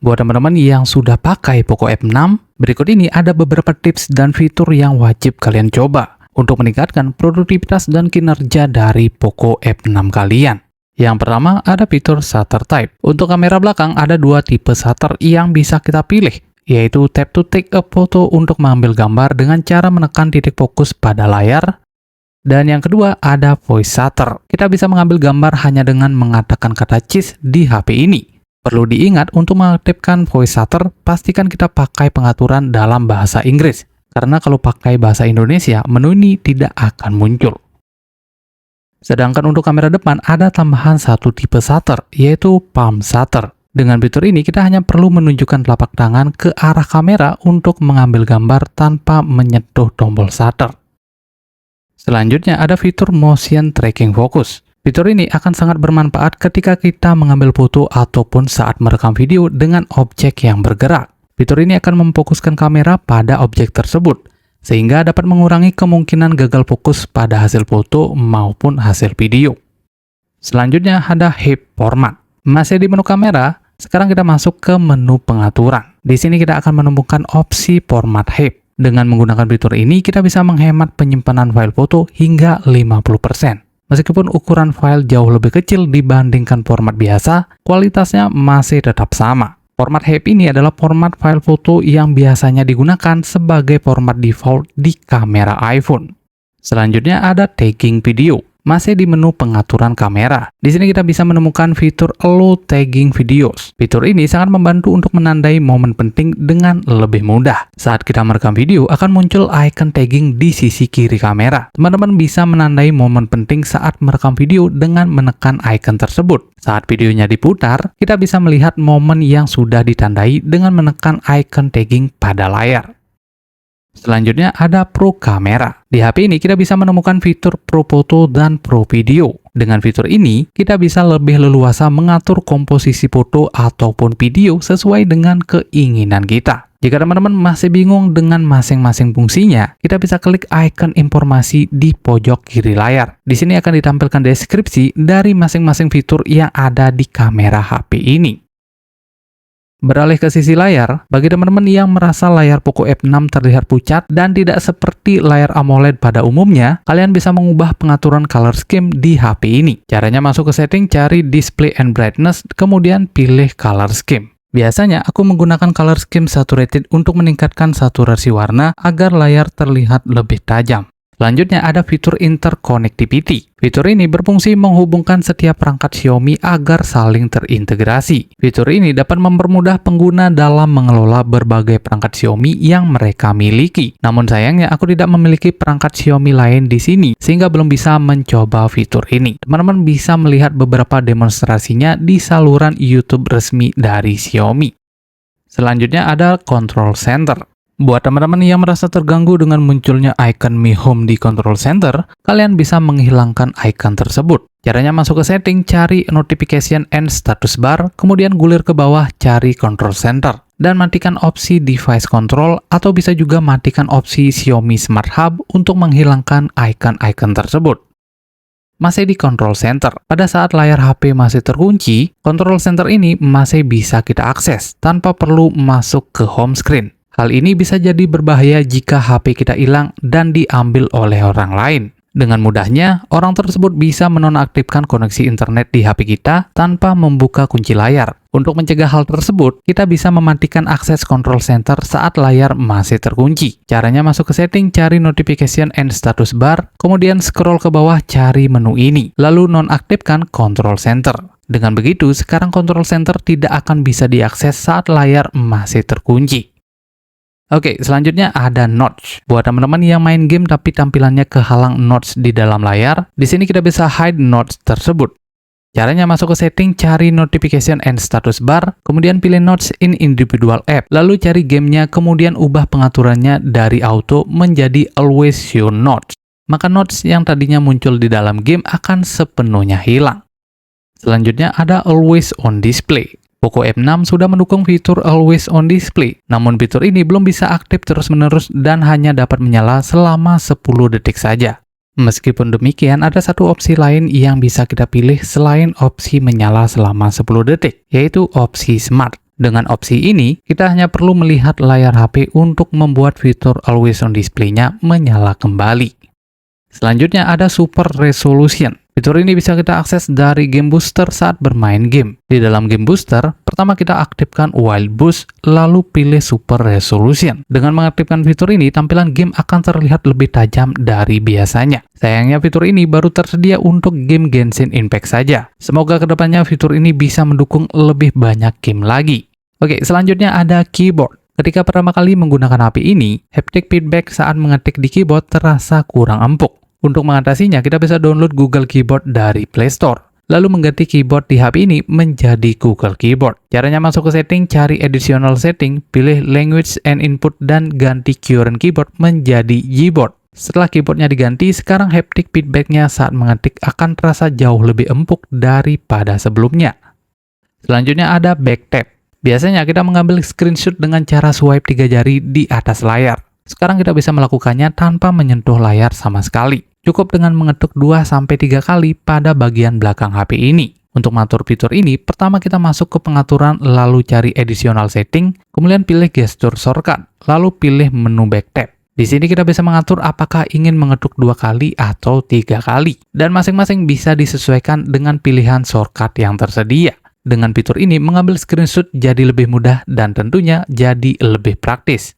Buat teman-teman yang sudah pakai Poco F6, berikut ini ada beberapa tips dan fitur yang wajib kalian coba untuk meningkatkan produktivitas dan kinerja dari Poco F6 kalian. Yang pertama, ada fitur shutter type. Untuk kamera belakang, ada dua tipe shutter yang bisa kita pilih, yaitu tap to take a photo untuk mengambil gambar dengan cara menekan titik fokus pada layar. Dan yang kedua, ada voice shutter. Kita bisa mengambil gambar hanya dengan mengatakan kata cheese di HP ini. Perlu diingat, untuk mengaktifkan voice shutter, pastikan kita pakai pengaturan dalam bahasa Inggris. Karena kalau pakai bahasa Indonesia, menu ini tidak akan muncul. Sedangkan untuk kamera depan, ada tambahan satu tipe shutter, yaitu palm shutter. Dengan fitur ini, kita hanya perlu menunjukkan telapak tangan ke arah kamera untuk mengambil gambar tanpa menyentuh tombol shutter. Selanjutnya, ada fitur motion tracking focus. Fitur ini akan sangat bermanfaat ketika kita mengambil foto ataupun saat merekam video dengan objek yang bergerak. Fitur ini akan memfokuskan kamera pada objek tersebut, sehingga dapat mengurangi kemungkinan gagal fokus pada hasil foto maupun hasil video. Selanjutnya ada HEIP format. Masih di menu kamera, sekarang kita masuk ke menu pengaturan. Di sini kita akan menemukan opsi format HEIP. Dengan menggunakan fitur ini, kita bisa menghemat penyimpanan file foto hingga 50%. Meskipun ukuran file jauh lebih kecil dibandingkan format biasa, kualitasnya masih tetap sama. Format HEIP ini adalah format file foto yang biasanya digunakan sebagai format default di kamera iPhone. Selanjutnya ada tagging video. Masih di menu pengaturan kamera. Di sini kita bisa menemukan fitur Allow Tagging Videos. Fitur ini sangat membantu untuk menandai momen penting dengan lebih mudah. Saat kita merekam video, akan muncul icon tagging di sisi kiri kamera. Teman-teman bisa menandai momen penting saat merekam video dengan menekan icon tersebut. Saat videonya diputar, kita bisa melihat momen yang sudah ditandai dengan menekan icon tagging pada layar. Selanjutnya ada Pro Camera. Di HP ini kita bisa menemukan fitur Pro Photo dan Pro Video. Dengan fitur ini, kita bisa lebih leluasa mengatur komposisi foto ataupun video sesuai dengan keinginan kita. Jika teman-teman masih bingung dengan masing-masing fungsinya, kita bisa klik icon informasi di pojok kiri layar. Di sini akan ditampilkan deskripsi dari masing-masing fitur yang ada di kamera HP ini. Beralih ke sisi layar, bagi teman-teman yang merasa layar Poco F6 terlihat pucat dan tidak seperti layar AMOLED pada umumnya, kalian bisa mengubah pengaturan color scheme di HP ini. Caranya masuk ke setting, cari Display and Brightness, kemudian pilih color scheme. Biasanya aku menggunakan color scheme saturated untuk meningkatkan saturasi warna agar layar terlihat lebih tajam. Selanjutnya ada fitur interconnectivity. Fitur ini berfungsi menghubungkan setiap perangkat Xiaomi agar saling terintegrasi. Fitur ini dapat mempermudah pengguna dalam mengelola berbagai perangkat Xiaomi yang mereka miliki. Namun sayangnya aku tidak memiliki perangkat Xiaomi lain di sini, sehingga belum bisa mencoba fitur ini. Teman-teman bisa melihat beberapa demonstrasinya di saluran YouTube resmi dari Xiaomi. Selanjutnya ada Control Center. Buat teman-teman yang merasa terganggu dengan munculnya icon Mi Home di Control Center, kalian bisa menghilangkan icon tersebut. Caranya masuk ke setting, cari Notification and Status Bar, kemudian gulir ke bawah, cari Control Center, dan matikan opsi Device Control, atau bisa juga matikan opsi Xiaomi Smart Hub untuk menghilangkan icon-icon tersebut. Masih di Control Center, pada saat layar HP masih terkunci, Control Center ini masih bisa kita akses tanpa perlu masuk ke home screen. Hal ini bisa jadi berbahaya jika HP kita hilang dan diambil oleh orang lain. Dengan mudahnya, orang tersebut bisa menonaktifkan koneksi internet di HP kita tanpa membuka kunci layar. Untuk mencegah hal tersebut, kita bisa mematikan akses Control Center saat layar masih terkunci. Caranya masuk ke setting, cari Notification and Status Bar, kemudian scroll ke bawah, cari menu ini, lalu nonaktifkan Control Center. Dengan begitu, sekarang Control Center tidak akan bisa diakses saat layar masih terkunci. Oke, selanjutnya ada notch. Buat teman-teman yang main game tapi tampilannya kehalang notch di dalam layar, di sini kita bisa hide notch tersebut. Caranya masuk ke setting, cari Notification and Status Bar, kemudian pilih notch in individual app, lalu cari gamenya, kemudian ubah pengaturannya dari auto menjadi always show notch. Maka notch yang tadinya muncul di dalam game akan sepenuhnya hilang. Selanjutnya ada always on display. Poco F6 sudah mendukung fitur Always On Display, namun fitur ini belum bisa aktif terus-menerus dan hanya dapat menyala selama 10 detik saja. Meskipun demikian, ada satu opsi lain yang bisa kita pilih selain opsi menyala selama 10 detik, yaitu opsi Smart. Dengan opsi ini, kita hanya perlu melihat layar HP untuk membuat fitur Always On Display-nya menyala kembali. Selanjutnya ada Super Resolution. Fitur ini bisa kita akses dari Game Booster saat bermain game. Di dalam Game Booster, pertama kita aktifkan Wild Boost, lalu pilih Super Resolution. Dengan mengaktifkan fitur ini, tampilan game akan terlihat lebih tajam dari biasanya. Sayangnya fitur ini baru tersedia untuk game Genshin Impact saja. Semoga kedepannya fitur ini bisa mendukung lebih banyak game lagi. Oke, selanjutnya ada Keyboard. Ketika pertama kali menggunakan HP ini, haptic feedback saat mengetik di keyboard terasa kurang empuk. Untuk mengatasinya, kita bisa download Google Keyboard dari Play Store, lalu mengganti keyboard di HP ini menjadi Google Keyboard. Caranya masuk ke setting, cari additional setting, pilih language and input, dan ganti current keyboard menjadi Gboard. Setelah keyboardnya diganti, sekarang haptic feedbacknya saat mengetik akan terasa jauh lebih empuk daripada sebelumnya. Selanjutnya ada Backtap. Biasanya kita mengambil screenshot dengan cara swipe 3 jari di atas layar. Sekarang kita bisa melakukannya tanpa menyentuh layar sama sekali. Cukup dengan mengetuk 2-3 kali pada bagian belakang HP ini. Untuk mengatur fitur ini, pertama kita masuk ke pengaturan lalu cari additional setting, kemudian pilih gesture shortcut, lalu pilih menu Backtap. Di sini kita bisa mengatur apakah ingin mengetuk 2 kali atau 3 kali. Dan masing-masing bisa disesuaikan dengan pilihan shortcut yang tersedia. Dengan fitur ini, mengambil screenshot jadi lebih mudah dan tentunya jadi lebih praktis.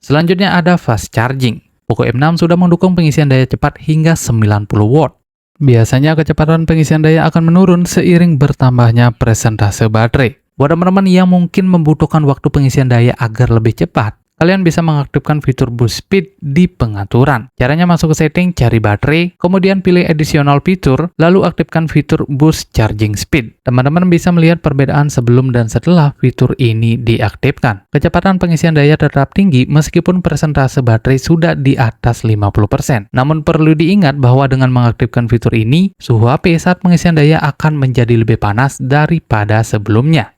Selanjutnya ada Fast Charging. Poco F6 sudah mendukung pengisian daya cepat hingga 90 watt. Biasanya kecepatan pengisian daya akan menurun seiring bertambahnya persentase baterai. Buat teman-teman yang mungkin membutuhkan waktu pengisian daya agar lebih cepat, kalian bisa mengaktifkan fitur Boost Speed di pengaturan. Caranya masuk ke setting, cari baterai, kemudian pilih additional fitur, lalu aktifkan fitur Boost Charging Speed. Teman-teman bisa melihat perbedaan sebelum dan setelah fitur ini diaktifkan. Kecepatan pengisian daya tetap tinggi meskipun persentase baterai sudah di atas 50%. Namun perlu diingat bahwa dengan mengaktifkan fitur ini, suhu HP saat pengisian daya akan menjadi lebih panas daripada sebelumnya.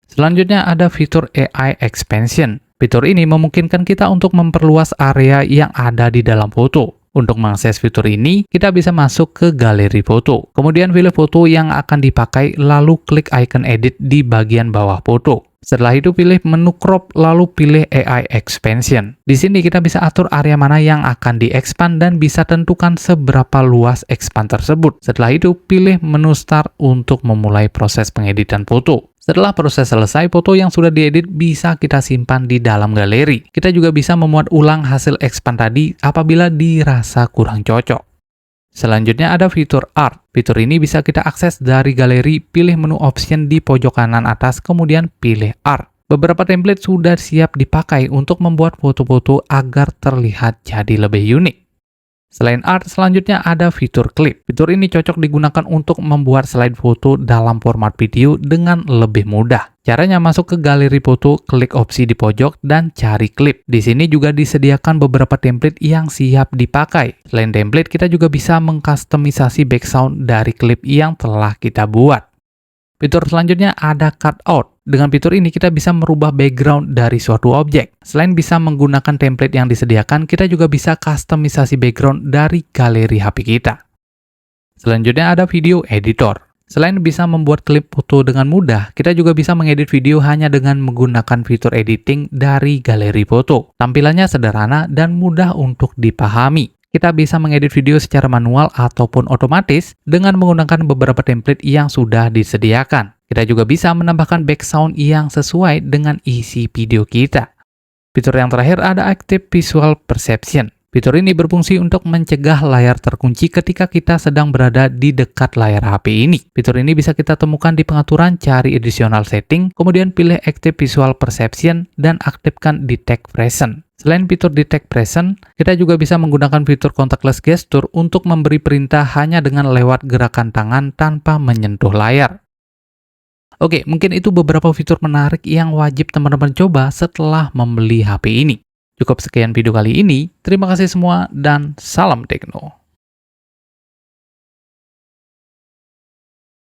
Selanjutnya ada fitur AI Expansion. Fitur ini memungkinkan kita untuk memperluas area yang ada di dalam foto. Untuk mengakses fitur ini, kita bisa masuk ke galeri foto. Kemudian pilih foto yang akan dipakai, lalu klik icon edit di bagian bawah foto. Setelah itu pilih menu crop, lalu pilih AI Expansion. Di sini kita bisa atur area mana yang akan di-expand dan bisa tentukan seberapa luas expand tersebut. Setelah itu pilih menu start untuk memulai proses pengeditan foto. Setelah proses selesai, foto yang sudah diedit bisa kita simpan di dalam galeri. Kita juga bisa memuat ulang hasil expand tadi apabila dirasa kurang cocok. Selanjutnya ada fitur Art. Fitur ini bisa kita akses dari galeri, pilih menu option di pojok kanan atas, kemudian pilih Art. Beberapa template sudah siap dipakai untuk membuat foto-foto agar terlihat jadi lebih unik. Selain Art, selanjutnya ada fitur Clip. Fitur ini cocok digunakan untuk membuat slide foto dalam format video dengan lebih mudah. Caranya masuk ke galeri foto, klik opsi di pojok, dan cari Clip. Di sini juga disediakan beberapa template yang siap dipakai. Selain template, kita juga bisa mengkustomisasi background dari klip yang telah kita buat. Fitur selanjutnya ada Cutout. Dengan fitur ini kita bisa merubah background dari suatu objek. Selain bisa menggunakan template yang disediakan, kita juga bisa kustomisasi background dari galeri HP kita. Selanjutnya ada Video Editor. Selain bisa membuat klip foto dengan mudah, kita juga bisa mengedit video hanya dengan menggunakan fitur editing dari galeri foto. Tampilannya sederhana dan mudah untuk dipahami. Kita bisa mengedit video secara manual ataupun otomatis dengan menggunakan beberapa template yang sudah disediakan. Kita juga bisa menambahkan background yang sesuai dengan isi video kita. Fitur yang terakhir ada Active Visual Perception. Fitur ini berfungsi untuk mencegah layar terkunci ketika kita sedang berada di dekat layar HP ini. Fitur ini bisa kita temukan di pengaturan, cari additional setting, kemudian pilih Active Visual Perception dan aktifkan Detect Presence. Selain fitur Detect Presence, kita juga bisa menggunakan fitur Contactless Gesture untuk memberi perintah hanya dengan lewat gerakan tangan tanpa menyentuh layar. Oke, mungkin itu beberapa fitur menarik yang wajib teman-teman coba setelah membeli HP ini. Cukup sekian video kali ini, terima kasih semua dan salam tekno.